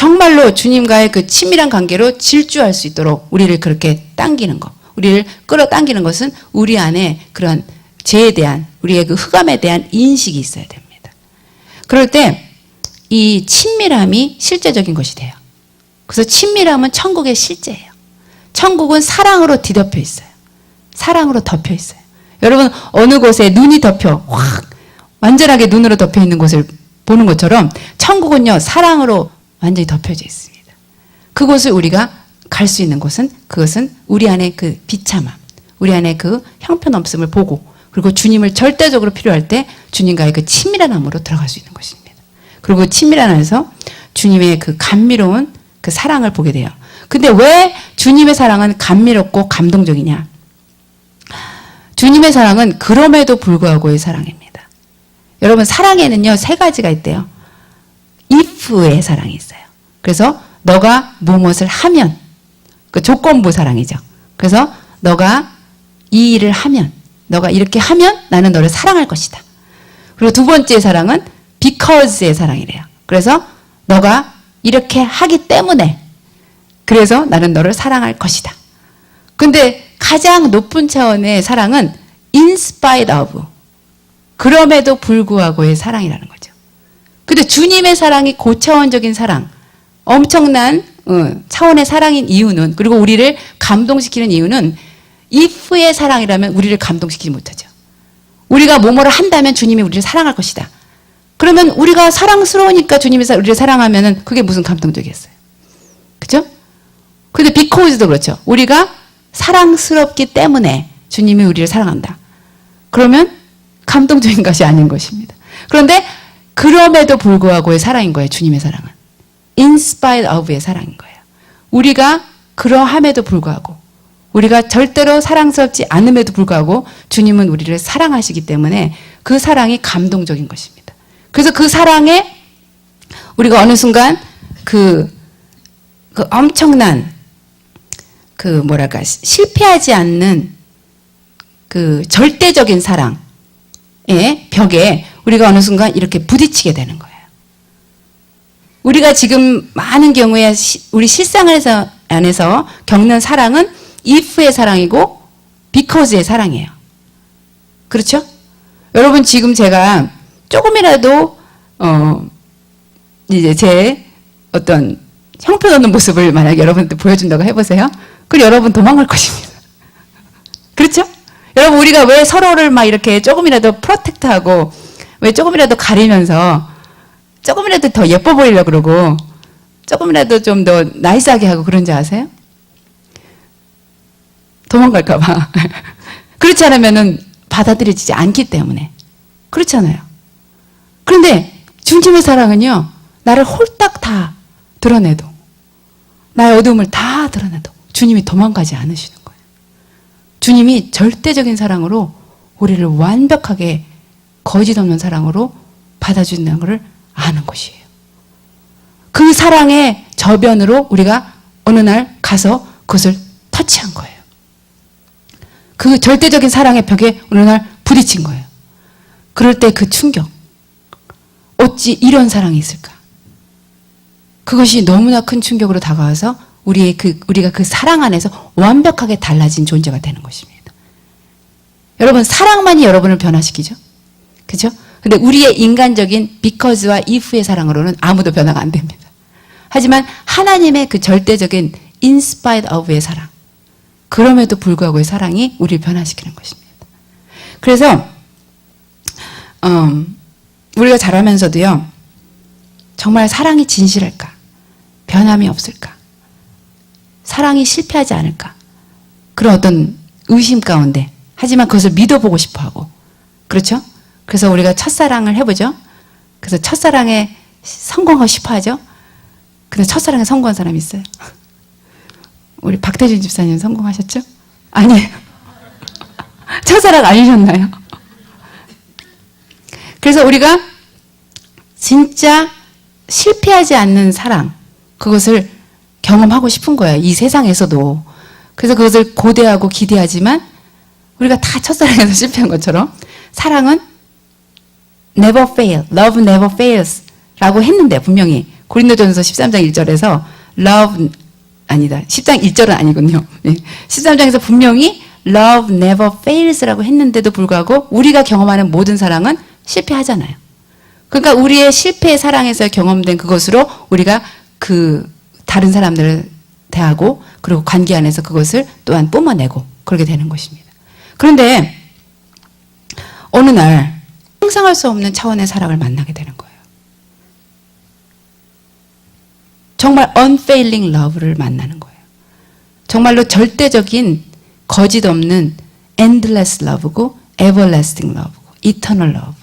정말로 주님과의 그 친밀한 관계로 질주할 수 있도록 우리를 그렇게 당기는 것, 우리를 끌어당기는 것은 우리 안에 그런 죄에 대한, 우리의 그 흑암에 대한 인식이 있어야 됩니다. 그럴 때 이 친밀함이 실제적인 것이 돼요. 그래서 친밀함은 천국의 실제예요. 천국은 사랑으로 뒤덮여 있어요. 사랑으로 덮여 있어요. 여러분 어느 곳에 눈이 덮여 확 완전하게 눈으로 덮여 있는 곳을 보는 것처럼 천국은요 사랑으로 완전히 덮여져 있습니다. 그곳을 우리가 갈 수 있는 곳은 그것은 우리 안에 그 비참함, 우리 안에 그 형편없음을 보고 그리고 주님을 절대적으로 필요할 때 주님과의 그 친밀함으로 들어갈 수 있는 것입니다. 그리고 친밀함 안에서 주님의 그 감미로운 그 사랑을 보게 돼요. 근데 왜 주님의 사랑은 감미롭고 감동적이냐? 주님의 사랑은 그럼에도 불구하고의 사랑입니다. 여러분 사랑에는요 세 가지가 있대요. if의 사랑이 있어요. 그래서 너가 무엇을 하면, 그 조건부 사랑이죠. 그래서 너가 이 일을 하면, 너가 이렇게 하면 나는 너를 사랑할 것이다. 그리고 두 번째 사랑은 because의 사랑이래요. 그래서 너가 이렇게 하기 때문에, 그래서 나는 너를 사랑할 것이다. 근데 가장 높은 차원의 사랑은 in spite of, 그럼에도 불구하고의 사랑이라는 거죠. 근데 주님의 사랑이 고차원적인 사랑, 엄청난 차원의 사랑인 이유는, 그리고 우리를 감동시키는 이유는 if의 사랑이라면 우리를 감동시키지 못하죠. 우리가 뭐뭐를 한다면 주님이 우리를 사랑할 것이다. 그러면 우리가 사랑스러우니까 주님이 우리를 사랑하면은 그게 무슨 감동적이겠어요. 그죠? 근데 because도 그렇죠. 우리가 사랑스럽기 때문에 주님이 우리를 사랑한다. 그러면 감동적인 것이 아닌 것입니다. 그런데 그럼에도 불구하고의 사랑인 거예요. 주님의 사랑은. in spite of의 사랑인 거예요. 우리가 그러함에도 불구하고, 우리가 절대로 사랑스럽지 않음에도 불구하고 주님은 우리를 사랑하시기 때문에 그 사랑이 감동적인 것입니다. 그래서 그 사랑에 우리가 어느 순간 그 엄청난 실패하지 않는 그 절대적인 사랑의 벽에 우리가 어느 순간 이렇게 부딪히게 되는 거예요. 우리가 지금 많은 경우에 우리 안에서 겪는 사랑은 if의 사랑이고 because의 사랑이에요. 그렇죠? 여러분 지금 제가 조금이라도 이제 제 어떤 형편없는 모습을 만약에 여러분한테 보여준다고 해보세요. 그럼 여러분 도망갈 것입니다. 그렇죠? 여러분 우리가 왜 서로를 막 이렇게 조금이라도 프로텍트하고 왜 조금이라도 가리면서 조금이라도 더 예뻐 보이려고 그러고 조금이라도 좀 더 나이스하게 하고 그런지 아세요? 도망갈까 봐. 그렇지 않으면은 받아들여지지 않기 때문에. 그렇잖아요. 그런데 주님의 사랑은요, 나를 홀딱 다 드러내도, 나의 어두움을 다 드러내도 주님이 도망가지 않으시는 거예요. 주님이 절대적인 사랑으로 우리를 완벽하게 거짓 없는 사랑으로 받아준다는 것을 아는 것이에요. 그 사랑의 저변으로 우리가 어느 날 가서 그것을 터치한 거예요. 그 절대적인 사랑의 벽에 어느 날 부딪힌 거예요. 그럴 때 그 충격, 어찌 이런 사랑이 있을까? 그것이 너무나 큰 충격으로 다가와서 우리가 그 사랑 안에서 완벽하게 달라진 존재가 되는 것입니다. 여러분 사랑만이 여러분을 변화시키죠? 그죠? 근데 우리의 인간적인 because와 if의 사랑으로는 아무도 변화가 안 됩니다. 하지만 하나님의 그 절대적인 in spite of의 사랑, 그럼에도 불구하고의 사랑이 우리를 변화시키는 것입니다. 그래서 우리가 자라면서도요, 정말 사랑이 진실할까? 변함이 없을까? 사랑이 실패하지 않을까? 그런 어떤 의심 가운데, 하지만 그것을 믿어보고 싶어 하고, 그렇죠? 그래서 우리가 첫사랑을 해보죠. 그래서 첫사랑에 성공하고 싶어 하죠. 근데 첫사랑에 성공한 사람이 있어요. 우리 박태준 집사님 성공하셨죠? 아니에요. 첫사랑 아니셨나요? 그래서 우리가 진짜 실패하지 않는 사랑, 그것을 경험하고 싶은 거예요. 이 세상에서도. 그래서 그것을 고대하고 기대하지만 우리가 다 첫사랑에서 실패한 것처럼 사랑은 never fail, love never fails 라고 했는데 분명히 고린도전서 13장 1절에서 love 아니다. 10장 1절은 아니군요. 13장에서 분명히 love never fails라고 했는데도 불구하고 우리가 경험하는 모든 사랑은 실패하잖아요. 그러니까 우리의 실패의 사랑에서 경험된 그것으로 우리가 그 다른 사람들을 대하고 그리고 관계 안에서 그것을 또한 뿜어내고 그렇게 되는 것입니다. 그런데 어느 날 상상할 수 없는 차원의 사랑을 만나게 되는 거예요. 정말 unfailing love를 만나는 거예요. 정말로 절대적인 거짓 없는 endless love고 everlasting love고 eternal love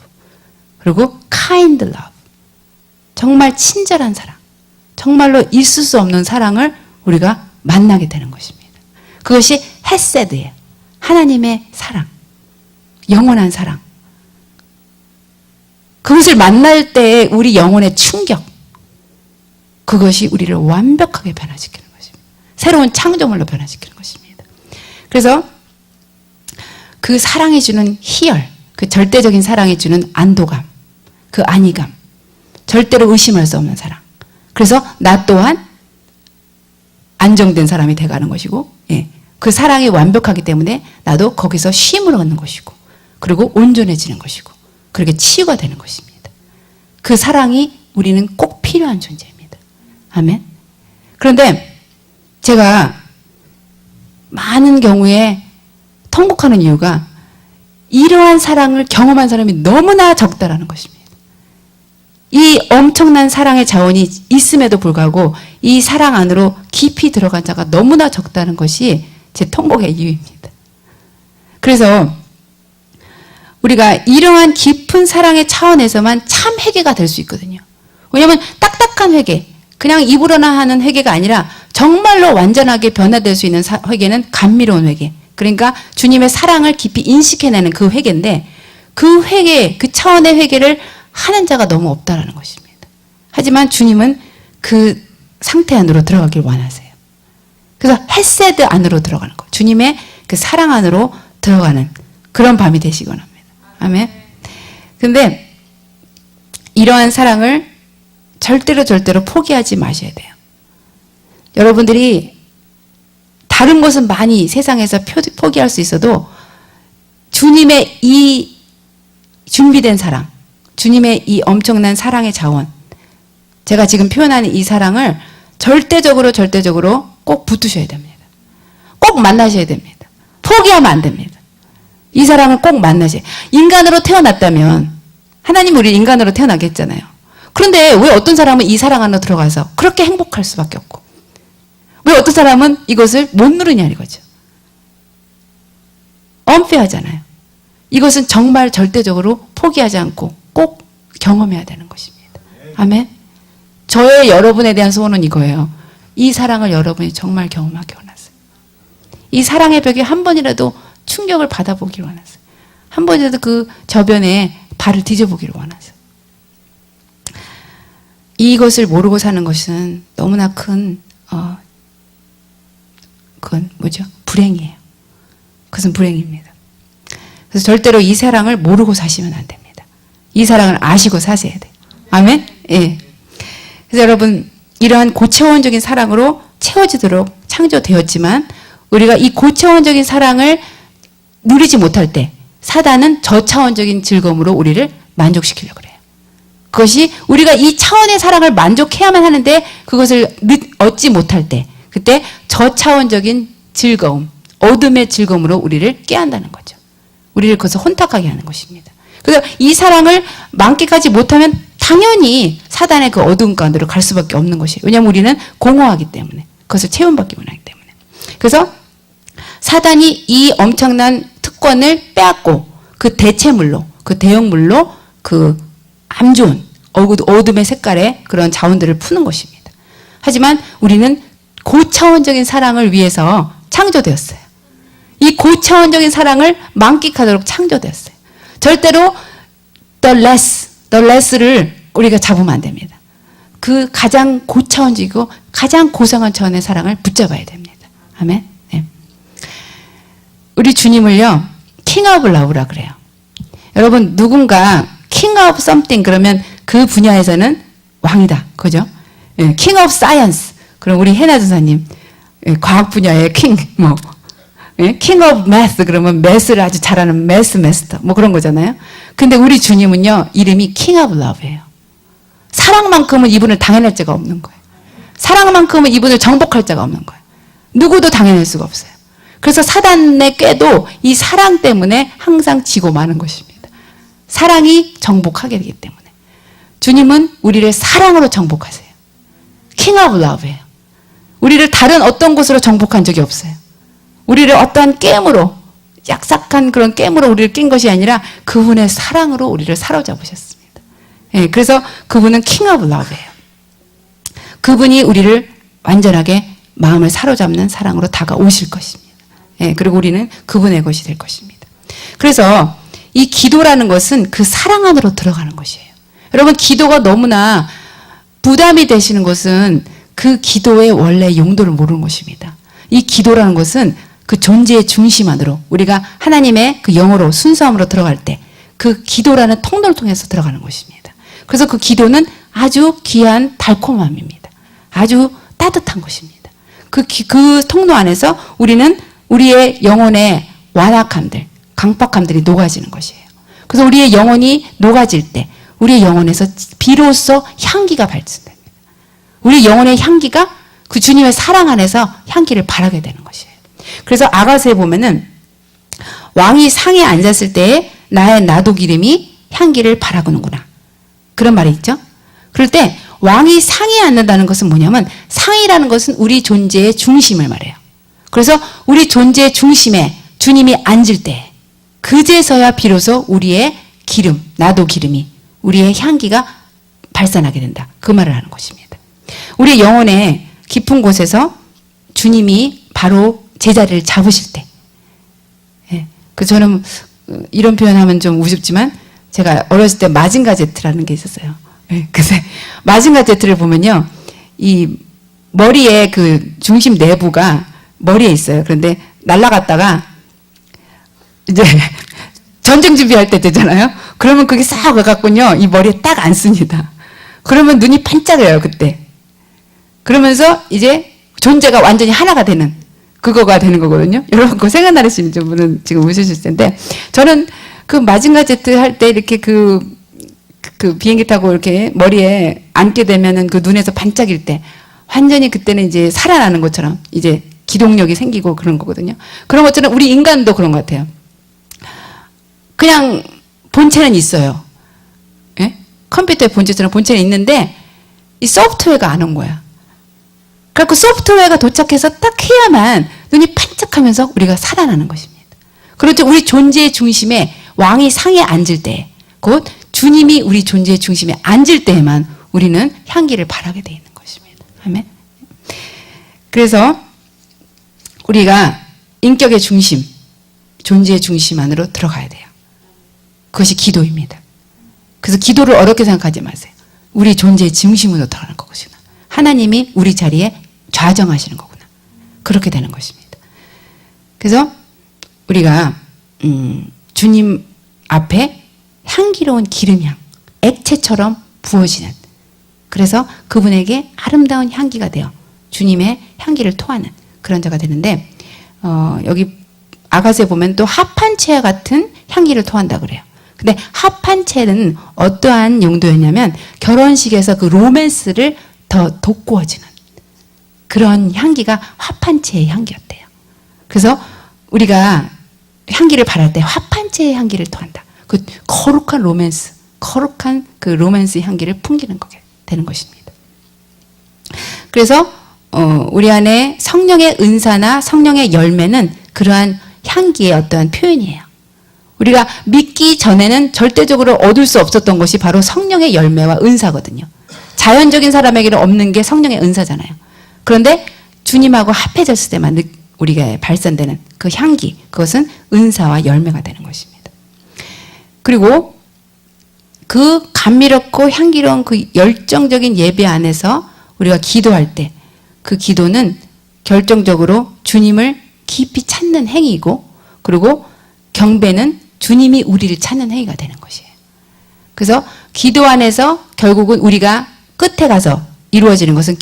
그리고 kind love 정말 친절한 사랑 정말로 있을 수 없는 사랑을 우리가 만나게 되는 것입니다. 그것이 헤세드예요. 하나님의 사랑 영원한 사랑 그것을 만날 때의 우리 영혼의 충격 그것이 우리를 완벽하게 변화시키는 것입니다. 새로운 창조물로 변화시키는 것입니다. 그래서 그 사랑이 주는 희열, 그 절대적인 사랑이 주는 안도감, 그 안위감, 절대로 의심할 수 없는 사랑. 그래서 나 또한 안정된 사람이 돼가는 것이고, 그 사랑이 완벽하기 때문에 나도 거기서 쉼을 얻는 것이고, 그리고 온전해지는 것이고, 그렇게 치유가 되는 것입니다. 그 사랑이 우리는 꼭 필요한 존재입니다. 아멘. 그런데 제가 많은 경우에 통곡하는 이유가 이러한 사랑을 경험한 사람이 너무나 적다라는 것입니다. 이 엄청난 사랑의 자원이 있음에도 불구하고 이 사랑 안으로 깊이 들어간 자가 너무나 적다는 것이 제 통곡의 이유입니다. 그래서 우리가 이러한 깊은 사랑의 차원에서만 참 회개가 될 수 있거든요. 왜냐하면 딱딱한 회개, 그냥 입으로나 하는 회개가 아니라 정말로 완전하게 변화될 수 있는 회개는 감미로운 회개. 그러니까 주님의 사랑을 깊이 인식해내는 그 회개인데 그 회개, 그 차원의 회개를 하는 자가 너무 없다라는 것입니다. 하지만 주님은 그 상태 안으로 들어가길 원하세요. 그래서 헤세드 안으로 들어가는 거. 주님의 그 사랑 안으로 들어가는 그런 밤이 되시기 원합니다. 아멘. 근데 이러한 사랑을 절대로 포기하지 마셔야 돼요. 여러분들이 다른 것은 많이 세상에서 포기할 수 있어도 주님의 이 준비된 사랑, 주님의 이 엄청난 사랑의 자원, 제가 지금 표현하는 이 사랑을 절대적으로 꼭 붙으셔야 됩니다. 꼭 만나셔야 됩니다. 포기하면 안 됩니다. 이 사랑을 꼭 만나셔야 돼요. 인간으로 태어났다면 하나님 우리 인간으로 태어나게 했잖아요. 그런데 왜 어떤 사람은 이 사랑 안으로 들어가서 그렇게 행복할 수밖에 없고 왜 어떤 사람은 이것을 못 누르냐 이거죠. unfair하잖아요. 이것은 정말 절대적으로 포기하지 않고 꼭 경험해야 되는 것입니다. 아멘. 저의 여러분에 대한 소원은 이거예요. 이 사랑을 여러분이 정말 경험하기 원하세요. 이 사랑의 벽에 한 번이라도 충격을 받아보기를 원하세요. 한 번이라도 그 저변에 발을 뒤져보기를 원하세요. 이것을 모르고 사는 것은 너무나 큰 그건 뭐죠? 불행이에요. 그것은 불행입니다. 그래서 절대로 이 사랑을 모르고 사시면 안 됩니다. 이 사랑을 아시고 사셔야 돼요. 아멘? 예. 그래서 여러분 이러한 고차원적인 사랑으로 채워지도록 창조되었지만 우리가 이 고차원적인 사랑을 누리지 못할 때 사단은 저차원적인 즐거움으로 우리를 만족시키려고 그래요. 그것이 우리가 이 차원의 사랑을 만족해야만 하는데 그것을 얻지 못할 때 그때 저차원적인 즐거움, 어둠의 즐거움으로 우리를 깨한다는 거죠. 우리를 그것을 혼탁하게 하는 것입니다. 그래서 이 사랑을 만끽하지 못하면 당연히 사단의 그 어두운 가운데로 갈 수밖에 없는 것이에요. 왜냐하면 우리는 공허하기 때문에 그것을 채움받기 원하기 때문에. 그래서 사단이 이 엄청난 특권을 빼앗고 그 대체물로, 그 대형물로 그 안 좋은 어둠의 색깔의 그런 자원들을 푸는 것입니다. 하지만 우리는 고차원적인 사랑을 위해서 창조되었어요. 이 고차원적인 사랑을 만끽하도록 창조되었어요. 절대로 the less를 우리가 잡으면 안 됩니다. 그 가장 고차원적이고 가장 고상한 차원의 사랑을 붙잡아야 됩니다. 아멘. 네. 우리 주님을요, king of love라 그래요. 여러분 누군가 king of something 그러면 그 분야에서는 왕이다. 그죠? 예, king of science. 그럼 우리 해나 전사님 예, 과학 분야의 king 뭐 예, king of math 그러면 매스를 아주 잘하는 매스 마스터 뭐 그런 거잖아요. 근데 우리 주님은요 이름이 king of love예요. 사랑만큼은 이분을 당해낼 자가 없는 거예요. 사랑만큼은 이분을 정복할 자가 없는 거예요. 누구도 당해낼 수가 없어요. 그래서 사단의 꾀도 이 사랑 때문에 항상 지고 마는 것입니다. 사랑이 정복하게 되기 때문에. 주님은 우리를 사랑으로 정복하세요. king of love예요. 우리를 다른 어떤 것으로 정복한 적이 없어요. 우리를 어떠한 게임으로 약삭한 그런 게임으로 우리를 낀 것이 아니라 그분의 사랑으로 우리를 사로잡으셨습니다. 예, 그래서 그분은 king of love예요. 그분이 우리를 완전하게 마음을 사로잡는 사랑으로 다가오실 것입니다. 예, 그리고 우리는 그분의 것이 될 것입니다. 그래서 이 기도라는 것은 그 사랑 안으로 들어가는 것이에요. 여러분 기도가 너무나 부담이 되시는 것은 그 기도의 원래 용도를 모르는 것입니다. 이 기도라는 것은 그 존재의 중심 안으로 우리가 하나님의 그 영으로 순수함으로 들어갈 때 그 기도라는 통로를 통해서 들어가는 것입니다. 그래서 그 기도는 아주 귀한 달콤함입니다. 아주 따뜻한 것입니다. 그 통로 안에서 우리는 우리의 영혼의 완악함들, 강팍함들이 녹아지는 것이에요. 그래서 우리의 영혼이 녹아질 때 우리의 영혼에서 비로소 향기가 발생됩니다. 우리 영혼의 향기가 그 주님의 사랑 안에서 향기를 발하게 되는 것이에요. 그래서 아가서에 보면은 왕이 상에 앉았을 때에 나의 나도 기름이 향기를 발하는구나. 그런 말이 있죠. 그럴 때 왕이 상에 앉는다는 것은 뭐냐면 상이라는 것은 우리 존재의 중심을 말해요. 그래서 우리 존재의 중심에 주님이 앉을 때 그제서야 비로소 우리의 기름, 나도 기름이 우리의 향기가 발산하게 된다. 그 말을 하는 것입니다. 우리의 영혼의 깊은 곳에서 주님이 바로 제자리를 잡으실 때 예, 그 저는 이런 표현하면 좀 우습지만 제가 어렸을 때 마징가 제트라는 게 있었어요. 예, 그래서 마징가 제트를 보면요. 이 머리에 그 중심 내부가 머리에 있어요. 그런데 날아갔다가 이제 전쟁 준비할 때 되잖아요. 그러면 그게 싹 와갖군요. 이 머리에 딱 앉습니다. 그러면 눈이 반짝여요, 그때. 그러면서 이제 존재가 완전히 하나가 되는 그거가 되는 거거든요. 여러분 그거 생각나시는 분은 지금 웃으실 텐데 저는 그 마징가 제트 할 때 이렇게 그 비행기 타고 이렇게 머리에 앉게 되면은 그 눈에서 반짝일 때 완전히 그때는 이제 살아나는 것처럼 이제 기동력이 생기고 그런 거거든요. 그런 것처럼 우리 인간도 그런 것 같아요. 그냥 본체는 있어요. 예? 컴퓨터의 본체처럼 본체는 있는데 이 소프트웨어가 안 온 거야. 그래서 소프트웨어가 도착해서 딱 해야만 눈이 반짝하면서 우리가 살아나는 것입니다. 그렇죠. 우리 존재의 중심에 왕이 상에 앉을 때, 곧 주님이 우리 존재의 중심에 앉을 때에만 우리는 향기를 발하게 되어 있는 것입니다. 아멘. 그래서 우리가 인격의 중심, 존재의 중심 안으로 들어가야 돼요. 그것이 기도입니다. 그래서 기도를 어렵게 생각하지 마세요. 우리 존재의 중심으로 들어가는 것이구나. 하나님이 우리 자리에 좌정하시는 거구나. 그렇게 되는 것입니다. 그래서 우리가 주님 앞에 향기로운 기름향, 액체처럼 부어지는, 그래서 그분에게 아름다운 향기가 되어 주님의 향기를 토하는 그런 자가 되는데 여기 아가서에 보면 또 합판체와 같은 향기를 토한다 그래요. 근데 합판체는 어떠한 용도였냐면 결혼식에서 그 로맨스를 더 돋구어지는 그런 향기가 합판체의 향기였대요. 그래서 우리가 향기를 발할 때 합판체의 향기를 토한다. 그 거룩한 로맨스, 거룩한 그 로맨스의 향기를 풍기는 거게 되는 것입니다. 그래서 우리 안에 성령의 은사나 성령의 열매는 그러한 향기의 어떠한 표현이에요. 우리가 믿기 전에는 절대적으로 얻을 수 없었던 것이 바로 성령의 열매와 은사거든요. 자연적인 사람에게는 없는 게 성령의 은사잖아요. 그런데 주님하고 합해졌을 때만 우리가 발산되는 그 향기, 그것은 은사와 열매가 되는 것입니다. 그리고 그 감미롭고 향기로운 그 열정적인 예배 안에서 우리가 기도할 때 그 기도는 결정적으로 주님을 깊이 찾는 행위이고, 그리고 경배는 주님이 우리를 찾는 행위가 되는 것이에요. 그래서 기도 안에서 결국은 우리가 끝에 가서 이루어지는 것은